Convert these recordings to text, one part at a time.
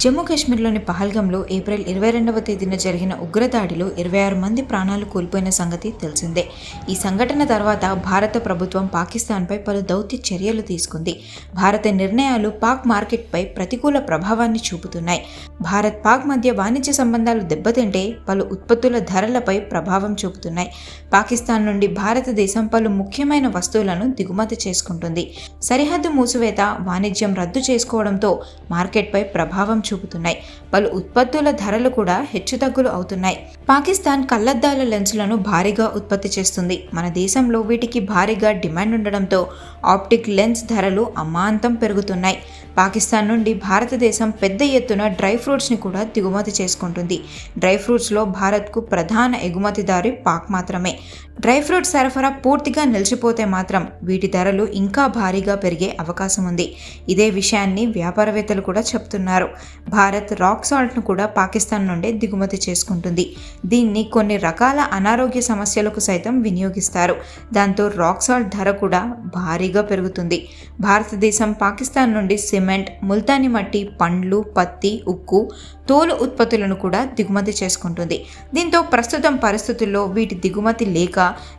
జమ్మూ కాశ్మీర్లోని పహల్గాంలో ఏప్రిల్ 22వ తేదీన జరిగిన ఉగ్రదాడిలో 26 మంది ప్రాణాలు కోల్పోయిన సంగతి తెలిసిందే. ఈ సంఘటన తర్వాత భారత ప్రభుత్వం పాకిస్తాన్పై పలు దౌత్య చర్యలు తీసుకుంది. భారత నిర్ణయాలు పాక్ మార్కెట్పై ప్రతికూల ప్రభావాన్ని చూపుతున్నాయి. భారత్ పాక్ మధ్య వాణిజ్య సంబంధాలు దెబ్బతింటే పలు ఉత్పత్తుల ధరలపై ప్రభావం చూపుతున్నాయి. పాకిస్తాన్ నుండి భారతదేశం పలు ముఖ్యమైన వస్తువులను దిగుమతి చేసుకుంటుంది. సరిహద్దు మూసివేత, వాణిజ్యం రద్దు చేసుకోవడంతో మార్కెట్పై ప్రభావం చూపుతున్నాయి. పలు ఉత్పత్తుల ధరలు కూడా హెచ్చుతగ్గులు అవుతున్నాయి. పాకిస్తాన్ కళ్లద్దాల లెన్సులను భారీగా ఉత్పత్తి చేస్తుంది. మన దేశంలో వీటికి భారీగా డిమాండ్ ఉండడంతో ఆప్టిక్ లెన్స్ ధరలు అమాంతం పెరుగుతున్నాయి. పాకిస్తాన్ నుండి భారతదేశం పెద్ద ఎత్తున డ్రై ఫ్రూట్స్ని కూడా దిగుమతి చేసుకుంటుంది. డ్రై ఫ్రూట్స్లో భారత్కు ప్రధాన ఎగుమతిదారు పాక్ మాత్రమే. డ్రై ఫ్రూట్ సరఫరా పూర్తిగా నిలిచిపోతే మాత్రం వీటి ధరలు ఇంకా భారీగా పెరిగే అవకాశం ఉంది. ఇదే విషయాన్ని వ్యాపారవేత్తలు కూడా చెప్తున్నారు. భారత్ రాక్ సాల్ట్ను కూడా పాకిస్తాన్ నుండే దిగుమతి చేసుకుంటుంది. దీన్ని కొన్ని రకాల అనారోగ్య సమస్యలకు సైతం వినియోగిస్తారు. దాంతో రాక్ సాల్ట్ ధర కూడా భారీగా పెరుగుతుంది. భారతదేశం పాకిస్తాన్ నుండి సిమెంట్, ముల్తానీ మట్టి, పండ్లు, పత్తి, ఉక్కు, తోలు ఉత్పత్తులను కూడా దిగుమతి చేసుకుంటుంది. దీంతో ప్రస్తుతం పరిస్థితుల్లో వీటి దిగుమతి లేక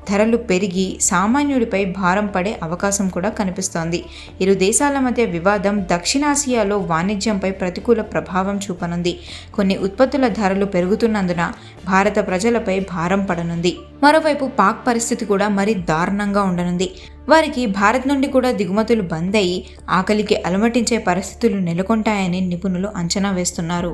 ధరలు పెరిగి సామాన్యుడిపై భారం పడే అవకాశం కూడా కనిపిస్తోంది. ఇరు దేశాల మధ్య వివాదం దక్షిణాసియాలో వాణిజ్యంపై ప్రతికూల ప్రభావం చూపనుంది. కొన్ని ఉత్పత్తుల ధరలు పెరుగుతున్నందున భారత ప్రజలపై భారం పడనుంది. మరోవైపు పాక్ పరిస్థితి కూడా మరీ దారుణంగా ఉండనుంది. వారికి భారత్ నుండి కూడా దిగుమతులు బంద్ అయ్యి ఆకలికి అలమటించే పరిస్థితులు నెలకొంటాయని నిపుణులు అంచనా వేస్తున్నారు.